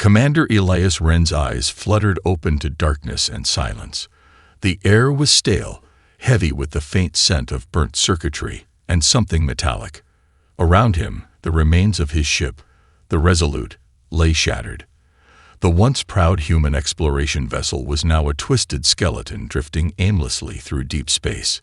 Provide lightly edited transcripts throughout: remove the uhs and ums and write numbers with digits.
Commander Elias Wren's eyes fluttered open to darkness and silence. The air was stale, heavy with the faint scent of burnt circuitry and something metallic. Around him, the remains of his ship, the Resolute, lay shattered. The once proud human exploration vessel was now a twisted skeleton drifting aimlessly through deep space.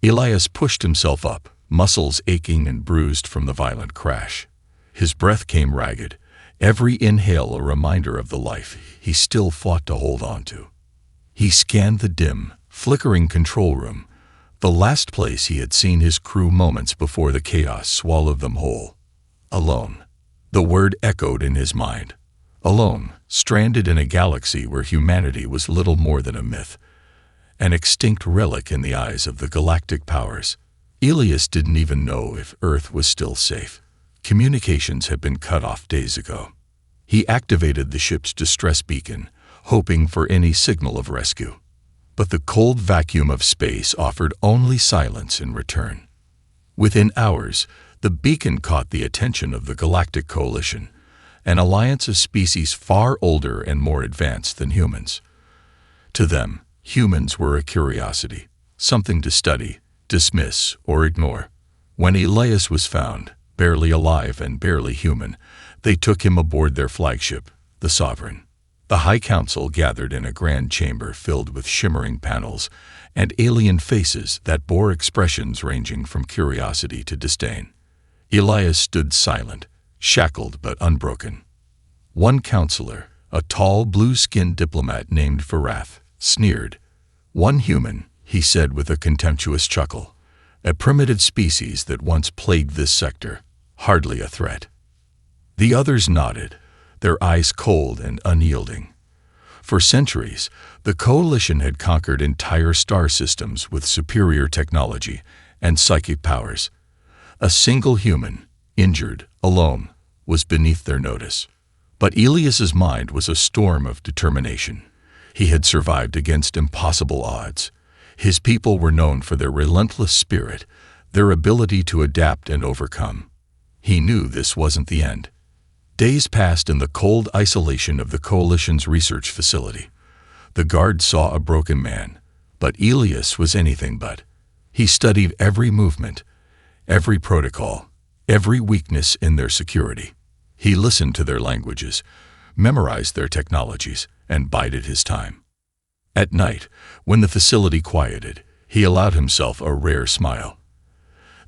Elias pushed himself up, muscles aching and bruised from the violent crash. His breath came ragged, every inhale a reminder of the life he still fought to hold on to. He scanned the dim, flickering control room, the last place he had seen his crew moments before the chaos swallowed them whole. Alone. The word echoed in his mind. Alone, stranded in a galaxy where humanity was little more than a myth, an extinct relic in the eyes of the galactic powers. Elias didn't even know if Earth was still safe. Communications had been cut off days ago. He activated the ship's distress beacon, hoping for any signal of rescue. But the cold vacuum of space offered only silence in return. Within hours, the beacon caught the attention of the Galactic Coalition, an alliance of species far older and more advanced than humans. To them, humans were a curiosity, something to study, dismiss, or ignore. When Elias was found, barely alive and barely human, they took him aboard their flagship, the Sovereign. The High Council gathered in a grand chamber filled with shimmering panels and alien faces that bore expressions ranging from curiosity to disdain. Elias stood silent, shackled but unbroken. One counselor, a tall, blue-skinned diplomat named Varath, sneered. "One human," he said with a contemptuous chuckle. "A primitive species that once plagued this sector. Hardly a threat." The others nodded, their eyes cold and unyielding. For centuries, the Coalition had conquered entire star systems with superior technology and psychic powers. A single human, injured, alone, was beneath their notice. But Elias's mind was a storm of determination. He had survived against impossible odds. His people were known for their relentless spirit, their ability to adapt and overcome. He knew this wasn't the end. Days passed in the cold isolation of the Coalition's research facility. The guards saw a broken man, but Elias was anything but. He studied every movement, every protocol, every weakness in their security. He listened to their languages, memorized their technologies, and bided his time. At night, when the facility quieted, he allowed himself a rare smile.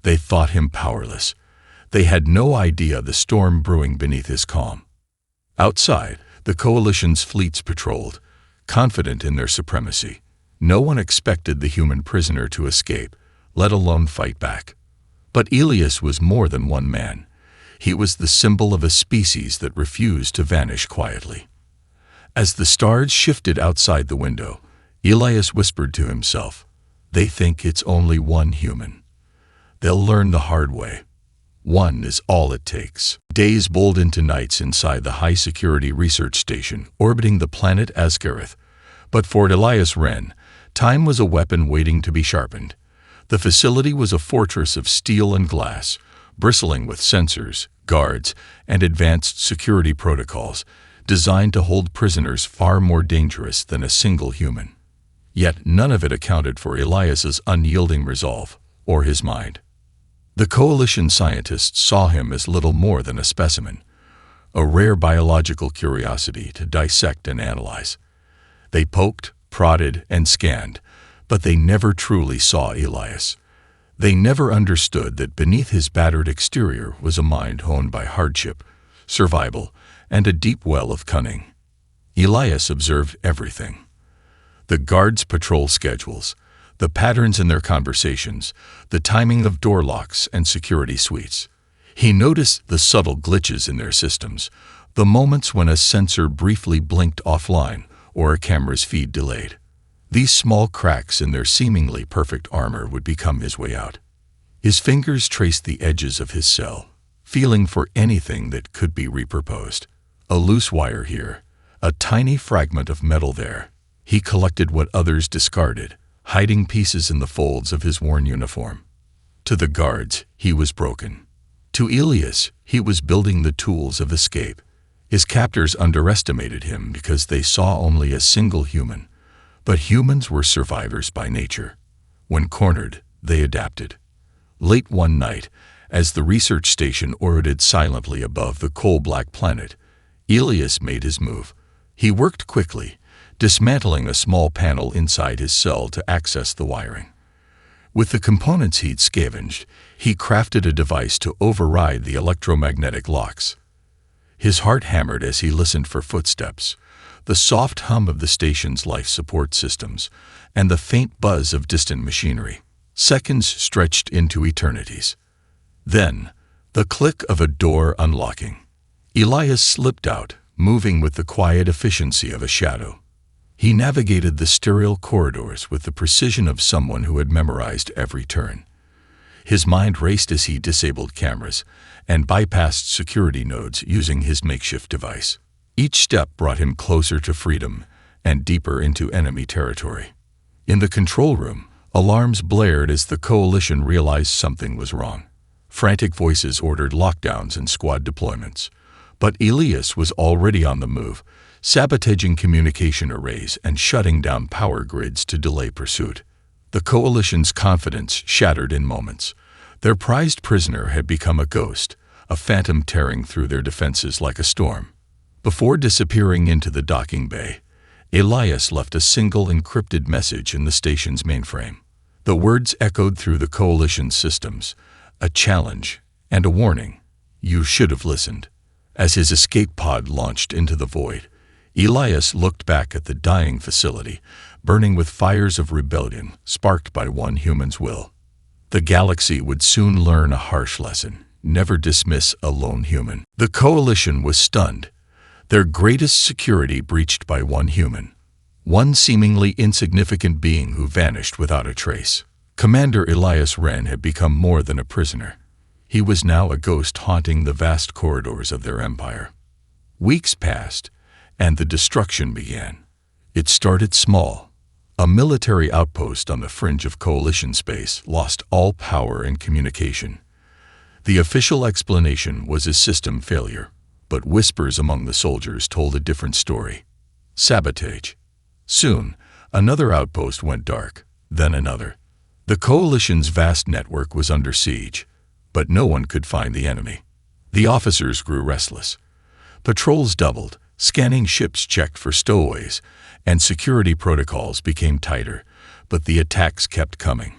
They thought him powerless. They had no idea the storm brewing beneath his calm. Outside, the Coalition's fleets patrolled, confident in their supremacy. No one expected the human prisoner to escape, let alone fight back. But Elias was more than one man. He was the symbol of a species that refused to vanish quietly. As the stars shifted outside the window, Elias whispered to himself, "They think it's only one human. They'll learn the hard way. One is all it takes." Days bowled into nights inside the high-security research station orbiting the planet Asgareth. But for Elias Wren, time was a weapon waiting to be sharpened. The facility was a fortress of steel and glass, bristling with sensors, guards, and advanced security protocols, designed to hold prisoners far more dangerous than a single human. Yet none of it accounted for Elias's unyielding resolve, or his mind. The Coalition scientists saw him as little more than a specimen, a rare biological curiosity to dissect and analyze. They poked, prodded, and scanned, but they never truly saw Elias. They never understood that beneath his battered exterior was a mind honed by hardship, survival, and a deep well of cunning. Elias observed everything. The guards' patrol schedules, the patterns in their conversations, the timing of door locks and security suites. He noticed the subtle glitches in their systems, the moments when a sensor briefly blinked offline or a camera's feed delayed. These small cracks in their seemingly perfect armor would become his way out. His fingers traced the edges of his cell, feeling for anything that could be repurposed. A loose wire here, a tiny fragment of metal there. He collected what others discarded, hiding pieces in the folds of his worn uniform. To the guards, he was broken. To Elias, he was building the tools of escape. His captors underestimated him because they saw only a single human, but humans were survivors by nature. When cornered, they adapted. Late one night, as the research station orbited silently above the coal-black planet, Elias made his move. He worked quickly, dismantling a small panel inside his cell to access the wiring. With the components he'd scavenged, he crafted a device to override the electromagnetic locks. His heart hammered as he listened for footsteps, the soft hum of the station's life support systems, and the faint buzz of distant machinery. Seconds stretched into eternities. Then, the click of a door unlocking. Elias slipped out, moving with the quiet efficiency of a shadow. He navigated the sterile corridors with the precision of someone who had memorized every turn. His mind raced as he disabled cameras and bypassed security nodes using his makeshift device. Each step brought him closer to freedom and deeper into enemy territory. In the control room, alarms blared as the Coalition realized something was wrong. Frantic voices ordered lockdowns and squad deployments. But Elias was already on the move, sabotaging communication arrays and shutting down power grids to delay pursuit. The Coalition's confidence shattered in moments. Their prized prisoner had become a ghost, a phantom tearing through their defenses like a storm. Before disappearing into the docking bay, Elias left a single encrypted message in the station's mainframe. The words echoed through the Coalition's systems, a challenge and a warning. You should have listened. As his escape pod launched into the void, Elias looked back at the dying facility, burning with fires of rebellion sparked by one human's will. The galaxy would soon learn a harsh lesson: never dismiss a lone human. The Coalition was stunned, their greatest security breached by one human, one seemingly insignificant being who vanished without a trace. Commander Elias Wren had become more than a prisoner. He was now a ghost haunting the vast corridors of their empire. Weeks passed, and the destruction began. It started small. A military outpost on the fringe of Coalition space lost all power and communication. The official explanation was a system failure, but whispers among the soldiers told a different story. Sabotage. Soon, another outpost went dark, then another. The Coalition's vast network was under siege, but no one could find the enemy. The officers grew restless. Patrols doubled, scanning ships checked for stowaways, and security protocols became tighter, but the attacks kept coming.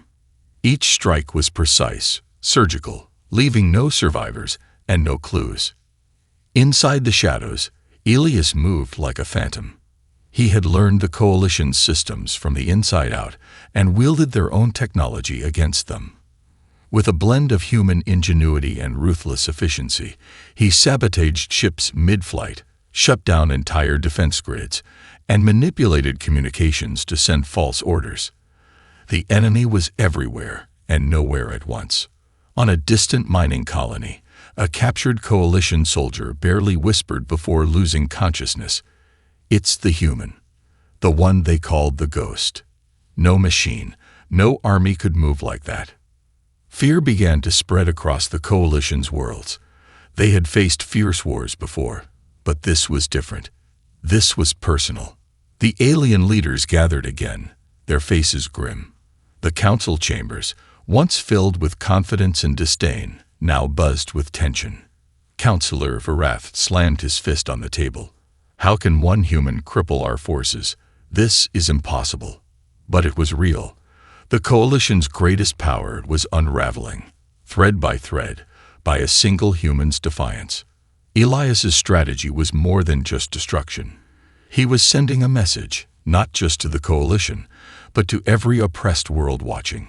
Each strike was precise, surgical, leaving no survivors and no clues. Inside the shadows, Elias moved like a phantom. He had learned the Coalition's systems from the inside out and wielded their own technology against them. With a blend of human ingenuity and ruthless efficiency, he sabotaged ships mid-flight, shut down entire defense grids, and manipulated communications to send false orders. The enemy was everywhere and nowhere at once. On a distant mining colony, a captured Coalition soldier barely whispered before losing consciousness, "It's the human, the one they called the Ghost. No machine, no army could move like that." Fear began to spread across the Coalition's worlds. They had faced fierce wars before, but this was different. This was personal. The alien leaders gathered again, their faces grim. The council chambers, once filled with confidence and disdain, now buzzed with tension. Councillor Varath slammed his fist on the table. "How can one human cripple our forces? This is impossible." But it was real. The Coalition's greatest power was unraveling, thread by thread, by a single human's defiance. Elias's strategy was more than just destruction. He was sending a message, not just to the Coalition, but to every oppressed world watching.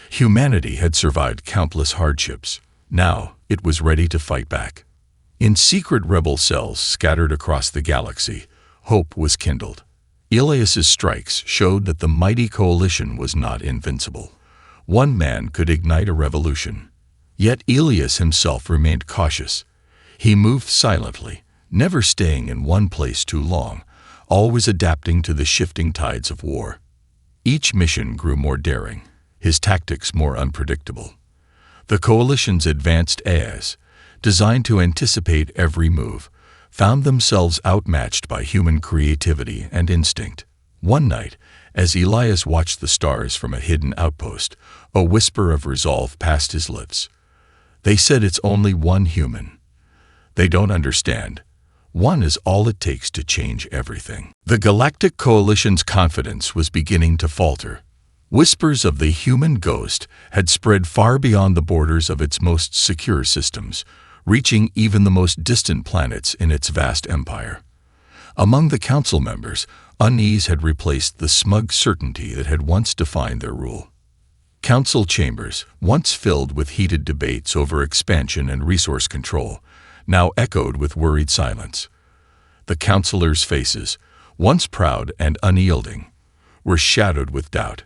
Humanity had survived countless hardships. Now it was ready to fight back. In secret rebel cells scattered across the galaxy, hope was kindled. Elias's strikes showed that the mighty Coalition was not invincible. One man could ignite a revolution. Yet Elias himself remained cautious. He moved silently, never staying in one place too long, always adapting to the shifting tides of war. Each mission grew more daring, his tactics more unpredictable. The Coalition's advanced AIs, designed to anticipate every move, found themselves outmatched by human creativity and instinct. One night, as Elias watched the stars from a hidden outpost, a whisper of resolve passed his lips. They said it's only one human. They don't understand. One is all it takes to change everything. The Galactic Coalition's confidence was beginning to falter. Whispers of the human ghost had spread far beyond the borders of its most secure systems, reaching even the most distant planets in its vast empire. Among the council members, unease had replaced the smug certainty that had once defined their rule. Council chambers, once filled with heated debates over expansion and resource control, now echoed with worried silence. The councilors' faces, once proud and unyielding, were shadowed with doubt.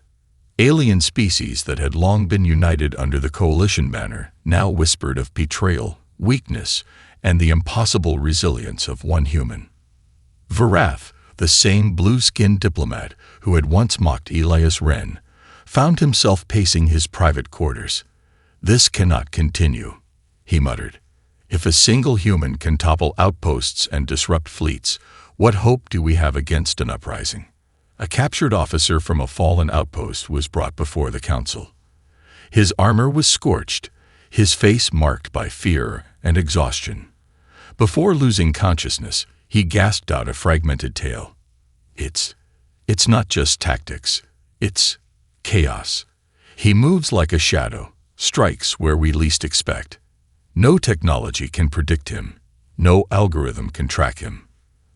Alien species that had long been united under the coalition banner now whispered of betrayal, weakness, and the impossible resilience of one human. Varath, the same blue-skinned diplomat who had once mocked Elias Wren, found himself pacing his private quarters. "This cannot continue," he muttered. "If a single human can topple outposts and disrupt fleets, what hope do we have against an uprising?" A captured officer from a fallen outpost was brought before the council. His armor was scorched, his face marked by fear and exhaustion. Before losing consciousness, he gasped out a fragmented tale. It's not just tactics. It's chaos. He moves like a shadow, strikes where we least expect. No technology can predict him. No algorithm can track him.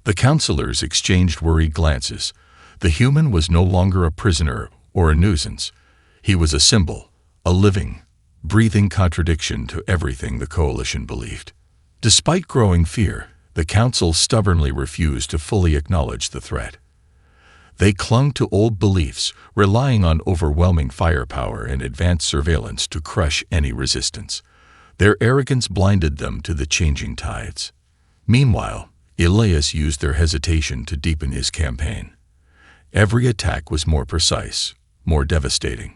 The counselors exchanged worried glances. The human was no longer a prisoner or a nuisance. He was a symbol, a living, breathing contradiction to everything the coalition believed. Despite growing fear, the council stubbornly refused to fully acknowledge the threat. They clung to old beliefs, relying on overwhelming firepower and advanced surveillance to crush any resistance. Their arrogance blinded them to the changing tides. Meanwhile, Elias used their hesitation to deepen his campaign. Every attack was more precise, more devastating.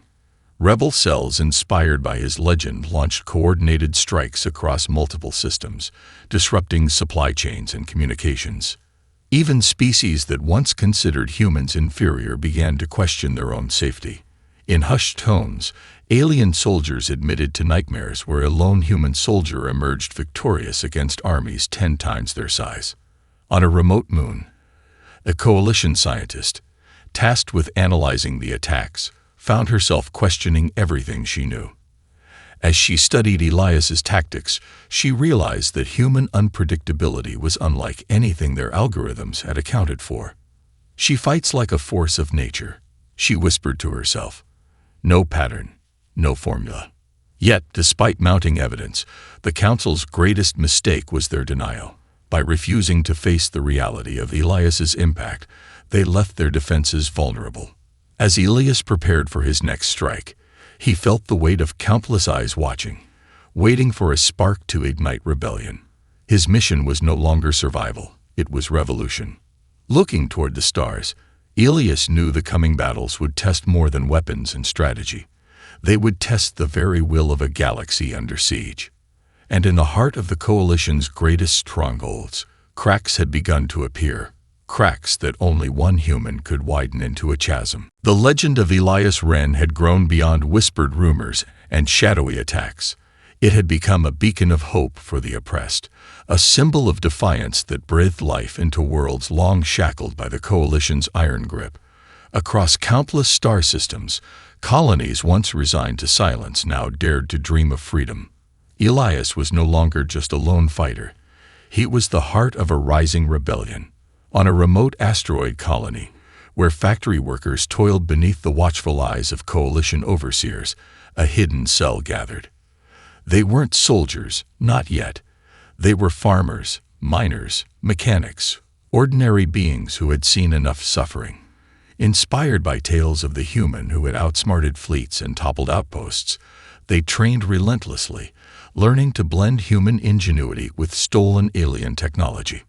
Rebel cells inspired by his legend launched coordinated strikes across multiple systems, disrupting supply chains and communications. Even species that once considered humans inferior began to question their own safety. In hushed tones, alien soldiers admitted to nightmares where a lone human soldier emerged victorious against armies 10 times their size. On a remote moon, a coalition scientist, tasked with analyzing the attacks, found herself questioning everything she knew. As she studied Elias's tactics, she realized that human unpredictability was unlike anything their algorithms had accounted for. "She fights like a force of nature," she whispered to herself. "No pattern, no formula." Yet, despite mounting evidence, the Council's greatest mistake was their denial. By refusing to face the reality of Elias's impact, they left their defenses vulnerable. As Elias prepared for his next strike, he felt the weight of countless eyes watching, waiting for a spark to ignite rebellion. His mission was no longer survival, it was revolution. Looking toward the stars, Elias knew the coming battles would test more than weapons and strategy. They would test the very will of a galaxy under siege. And in the heart of the Coalition's greatest strongholds, cracks had begun to appear. Cracks that only one human could widen into a chasm. The legend of Elias Wren had grown beyond whispered rumors and shadowy attacks. It had become a beacon of hope for the oppressed, a symbol of defiance that breathed life into worlds long shackled by the Coalition's iron grip. Across countless star systems, colonies once resigned to silence now dared to dream of freedom. Elias was no longer just a lone fighter. He was the heart of a rising rebellion. On a remote asteroid colony, where factory workers toiled beneath the watchful eyes of Coalition overseers, a hidden cell gathered. They weren't soldiers, not yet. They were farmers, miners, mechanics, ordinary beings who had seen enough suffering. Inspired by tales of the human who had outsmarted fleets and toppled outposts, they trained relentlessly, learning to blend human ingenuity with stolen alien technology.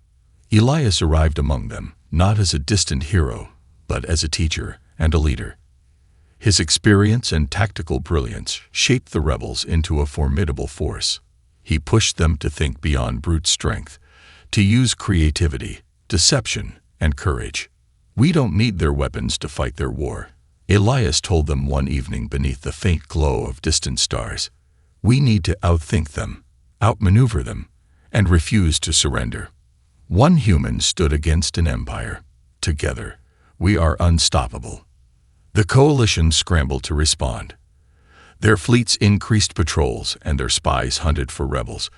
Elias arrived among them, not as a distant hero, but as a teacher and a leader. His experience and tactical brilliance shaped the rebels into a formidable force. He pushed them to think beyond brute strength, to use creativity, deception, and courage. We don't need their weapons to fight their war, Elias told them one evening beneath the faint glow of distant stars. We need to outthink them, outmaneuver them, and refuse to surrender. One human stood against an empire. Together, we are unstoppable. The coalition scrambled to respond. Their fleets increased patrols and their spies hunted for rebels,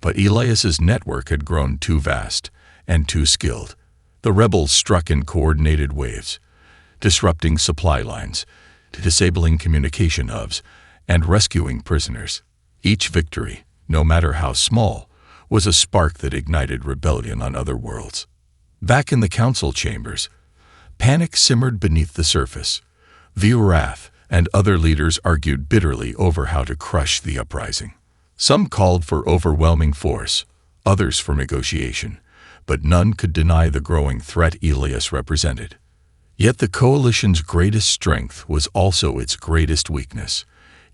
but Elias's network had grown too vast and too skilled. The rebels struck in coordinated waves, disrupting supply lines, disabling communication hubs, and rescuing prisoners. Each victory, no matter how small, was a spark that ignited rebellion on other worlds. Back in the council chambers, panic simmered beneath the surface. Virath and other leaders argued bitterly over how to crush the uprising. Some called for overwhelming force, others for negotiation, but none could deny the growing threat Elias represented. Yet the coalition's greatest strength was also its greatest weakness,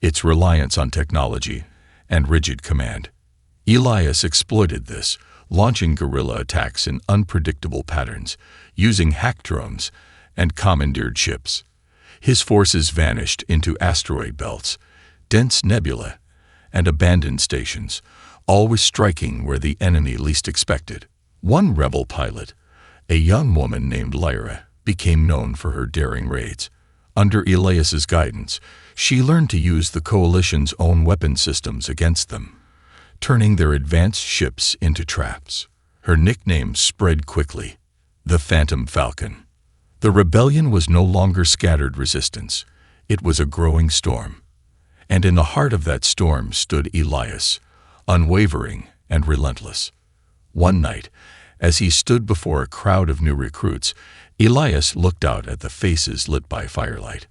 its reliance on technology and rigid command. Elias exploited this, launching guerrilla attacks in unpredictable patterns, using hack drones and commandeered ships. His forces vanished into asteroid belts, dense nebulae, and abandoned stations, always striking where the enemy least expected. One rebel pilot, a young woman named Lyra, became known for her daring raids. Under Elias's guidance, she learned to use the coalition's own weapon systems against them, turning their advanced ships into traps. Her nickname spread quickly, the Phantom Falcon. The rebellion was no longer scattered resistance. It was a growing storm. And in the heart of that storm stood Elias, unwavering and relentless. One night, as he stood before a crowd of new recruits, Elias looked out at the faces lit by firelight,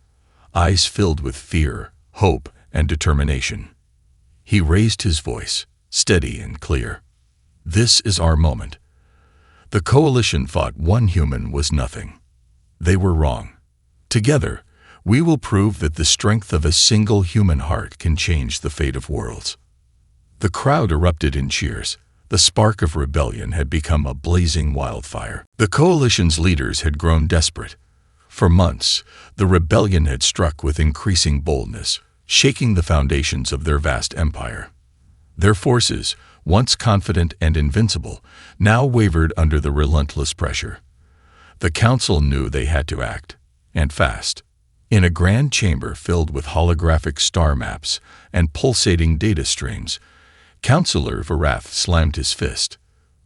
eyes filled with fear, hope, and determination. He raised his voice, steady and clear. This is our moment. The coalition thought one human was nothing. They were wrong. Together, we will prove that the strength of a single human heart can change the fate of worlds. The crowd erupted in cheers. The spark of rebellion had become a blazing wildfire. The coalition's leaders had grown desperate. For months, the rebellion had struck with increasing boldness, shaking the foundations of their vast empire. Their forces, once confident and invincible, now wavered under the relentless pressure. The council knew they had to act, and fast. In a grand chamber filled with holographic star maps and pulsating data streams, Councillor Virath slammed his fist.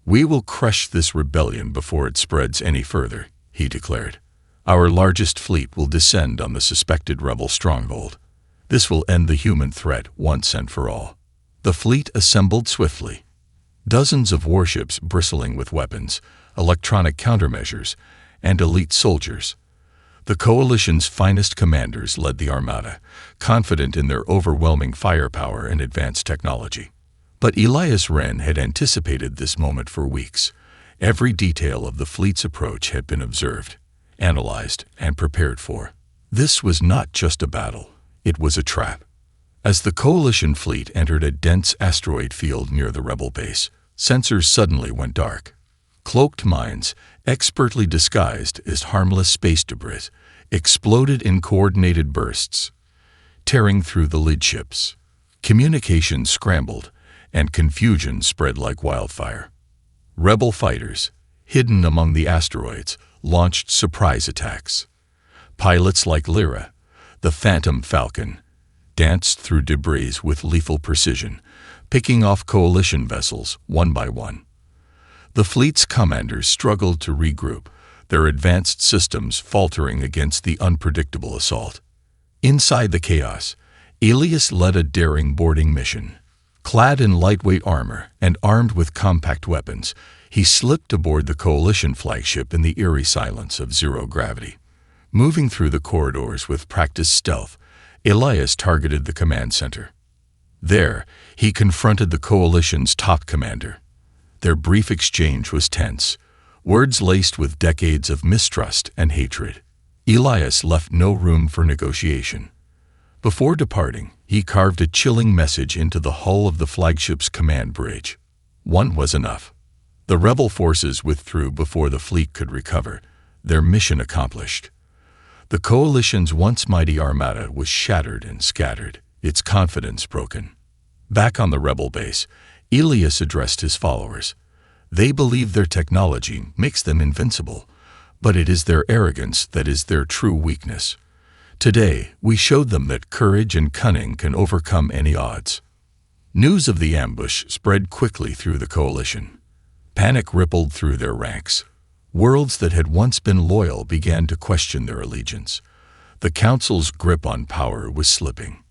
"We will crush this rebellion before it spreads any further," he declared. "Our largest fleet will descend on the suspected rebel stronghold. This will end the human threat once and for all." The fleet assembled swiftly. Dozens of warships bristling with weapons, electronic countermeasures, and elite soldiers. The coalition's finest commanders led the armada, confident in their overwhelming firepower and advanced technology. But Elias Wren had anticipated this moment for weeks. Every detail of the fleet's approach had been observed, analyzed, and prepared for. This was not just a battle, it was a trap. As the coalition fleet entered a dense asteroid field near the rebel base, sensors suddenly went dark. Cloaked mines, expertly disguised as harmless space debris, exploded in coordinated bursts, tearing through the lead ships. Communications scrambled, and confusion spread like wildfire. Rebel fighters, hidden among the asteroids, launched surprise attacks. Pilots like Lyra, the Phantom Falcon, danced through debris with lethal precision, picking off coalition vessels one by one. The fleet's commanders struggled to regroup, their advanced systems faltering against the unpredictable assault. Inside the chaos, Elias led a daring boarding mission. Clad in lightweight armor and armed with compact weapons, he slipped aboard the coalition flagship in the eerie silence of zero gravity. Moving through the corridors with practiced stealth, Elias targeted the command center. There, he confronted the coalition's top commander. Their brief exchange was tense, words laced with decades of mistrust and hatred. Elias left no room for negotiation. Before departing, he carved a chilling message into the hull of the flagship's command bridge. One was enough. The rebel forces withdrew before the fleet could recover, their mission accomplished. The coalition's once mighty armada was shattered and scattered, its confidence broken. Back on the rebel base, Elias addressed his followers. They believe their technology makes them invincible, but it is their arrogance that is their true weakness. Today, we showed them that courage and cunning can overcome any odds. News of the ambush spread quickly through the coalition. Panic rippled through their ranks. Worlds that had once been loyal began to question their allegiance. The Council's grip on power was slipping.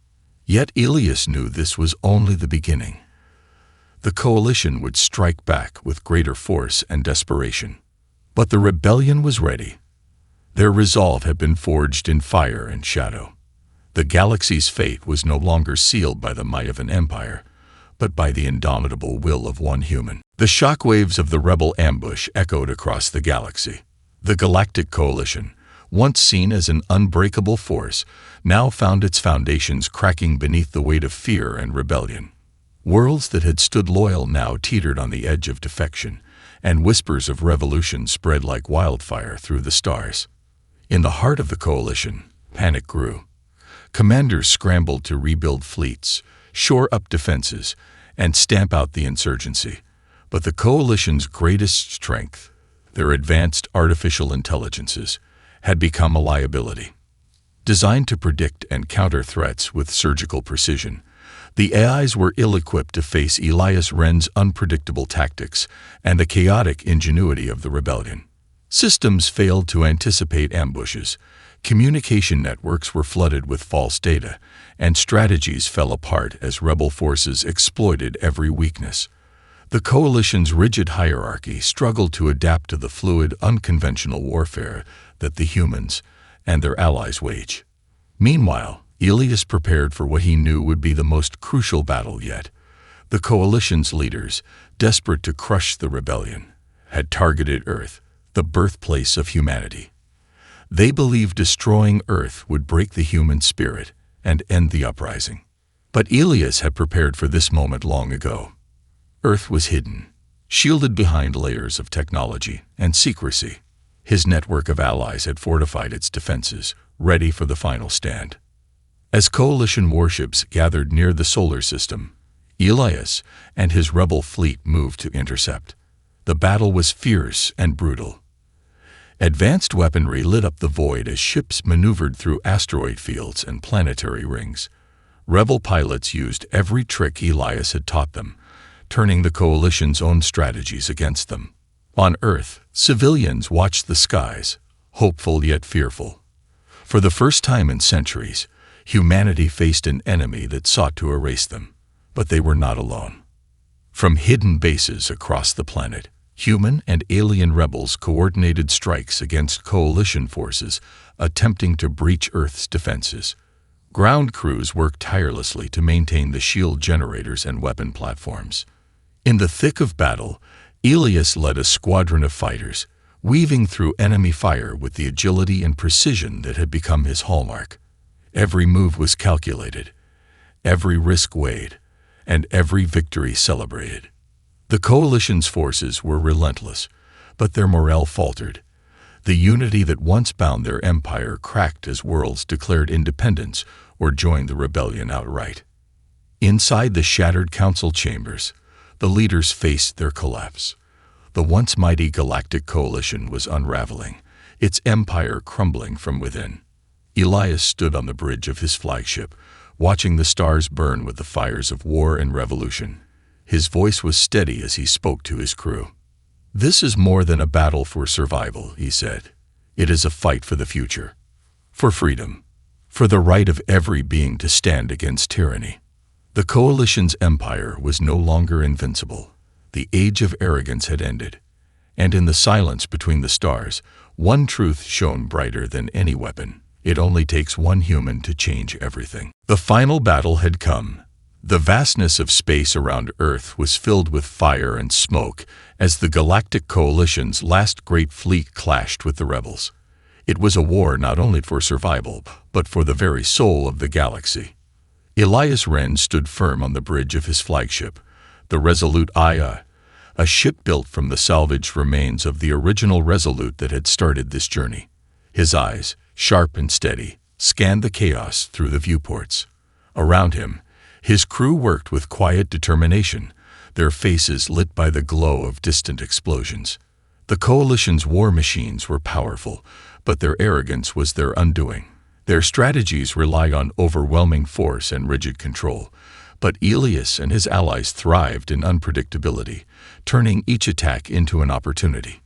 Yet Elias knew this was only the beginning. The coalition would strike back with greater force and desperation. But the rebellion was ready. Their resolve had been forged in fire and shadow. The galaxy's fate was no longer sealed by the might of an empire, but by the indomitable will of one human. The shockwaves of the rebel ambush echoed across the galaxy. The Galactic Coalition, once seen as an unbreakable force, now found its foundations cracking beneath the weight of fear and rebellion. Worlds that had stood loyal now teetered on the edge of defection, and whispers of revolution spread like wildfire through the stars. In the heart of the coalition, panic grew. Commanders scrambled to rebuild fleets, shore up defenses, and stamp out the insurgency. But the coalition's greatest strength, their advanced artificial intelligences, had become a liability. Designed to predict and counter threats with surgical precision, the AIs were ill-equipped to face Elias Wren's unpredictable tactics and the chaotic ingenuity of the rebellion. Systems failed to anticipate ambushes, communication networks were flooded with false data, and strategies fell apart as rebel forces exploited every weakness. The coalition's rigid hierarchy struggled to adapt to the fluid, unconventional warfare that the humans and their allies wage. Meanwhile, Elias prepared for what he knew would be the most crucial battle yet. The coalition's leaders, desperate to crush the rebellion, had targeted Earth, the birthplace of humanity. They believed destroying Earth would break the human spirit and end the uprising. But Elias had prepared for this moment long ago. Earth was hidden, shielded behind layers of technology and secrecy. His network of allies had fortified its defenses, ready for the final stand. As coalition warships gathered near the solar system, Elias and his rebel fleet moved to intercept. The battle was fierce and brutal. Advanced weaponry lit up the void as ships maneuvered through asteroid fields and planetary rings. Rebel pilots used every trick Elias had taught them, turning the coalition's own strategies against them. On Earth, civilians watched the skies, hopeful yet fearful. For the first time in centuries, humanity faced an enemy that sought to erase them, but they were not alone. From hidden bases across the planet, human and alien rebels coordinated strikes against coalition forces attempting to breach Earth's defenses. Ground crews worked tirelessly to maintain the shield generators and weapon platforms. In the thick of battle, Elias led a squadron of fighters, weaving through enemy fire with the agility and precision that had become his hallmark. Every move was calculated, every risk weighed, and every victory celebrated. The coalition's forces were relentless, but their morale faltered. The unity that once bound their empire cracked as worlds declared independence or joined the rebellion outright. Inside the shattered council chambers, the leaders faced their collapse. The once mighty Galactic Coalition was unraveling, its empire crumbling from within. Elias stood on the bridge of his flagship, watching the stars burn with the fires of war and revolution. His voice was steady as he spoke to his crew. "This is more than a battle for survival," he said. "It is a fight for the future, for freedom, for the right of every being to stand against tyranny." The coalition's empire was no longer invincible. The age of arrogance had ended, and in the silence between the stars, one truth shone brighter than any weapon. It only takes one human to change everything. The final battle had come. The vastness of space around Earth was filled with fire and smoke as the Galactic Coalition's last great fleet clashed with the rebels. It was a war not only for survival, but for the very soul of the galaxy. Elias Wren stood firm on the bridge of his flagship, the resolute Aya, a ship built from the salvaged remains of the original Resolute that had started this journey. His eyes, sharp and steady, scanned the chaos through the viewports. Around him, his crew worked with quiet determination, their faces lit by the glow of distant explosions. The Coalition's war machines were powerful, but their arrogance was their undoing. Their strategies relied on overwhelming force and rigid control, but Elias and his allies thrived in unpredictability, turning each attack into an opportunity.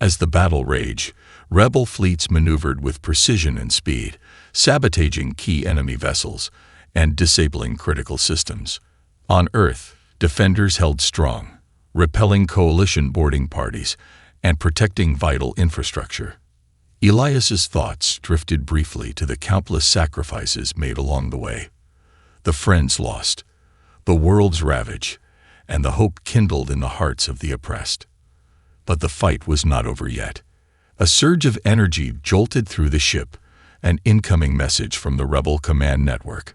As the battle raged, rebel fleets maneuvered with precision and speed, sabotaging key enemy vessels and disabling critical systems. On Earth, defenders held strong, repelling Coalition boarding parties and protecting vital infrastructure. Elias's thoughts drifted briefly to the countless sacrifices made along the way. The friends lost, the worlds ravaged, and the hope kindled in the hearts of the oppressed. But the fight was not over yet. A surge of energy jolted through the ship, an incoming message from the Rebel command network.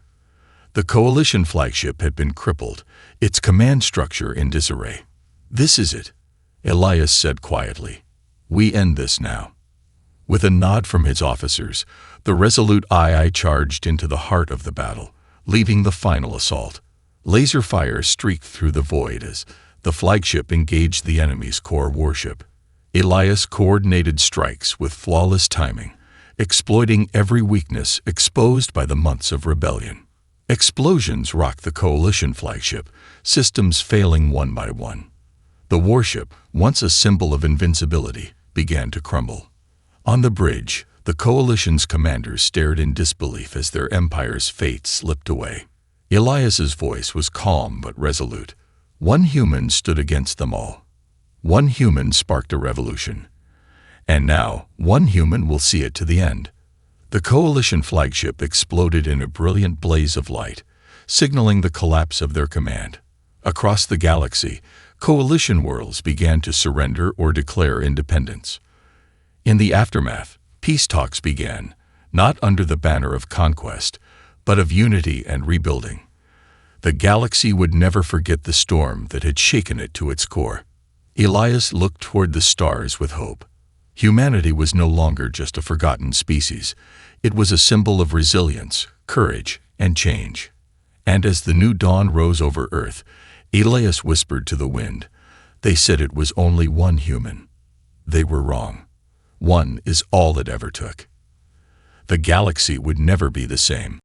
The Coalition flagship had been crippled, its command structure in disarray. "This is it," Elias said quietly. "We end this now." With a nod from his officers, the Resolute II charged into the heart of the battle, leading the final assault. Laser fire streaked through the void as the flagship engaged the enemy's core warship. Elias coordinated strikes with flawless timing, exploiting every weakness exposed by the months of rebellion. Explosions rocked the Coalition flagship, systems failing one by one. The warship, once a symbol of invincibility, began to crumble. On the bridge, the Coalition's commanders stared in disbelief as their empire's fate slipped away. Elias's voice was calm but resolute. One human stood against them all. One human sparked a revolution. And now, one human will see it to the end. The Coalition flagship exploded in a brilliant blaze of light, signaling the collapse of their command. Across the galaxy, Coalition worlds began to surrender or declare independence. In the aftermath, peace talks began, not under the banner of conquest, but of unity and rebuilding. The galaxy would never forget the storm that had shaken it to its core. Elias looked toward the stars with hope. Humanity was no longer just a forgotten species. It was a symbol of resilience, courage, and change. And as the new dawn rose over Earth, Elias whispered to the wind, "They said it was only one human. They were wrong. One is all it ever took." The galaxy would never be the same.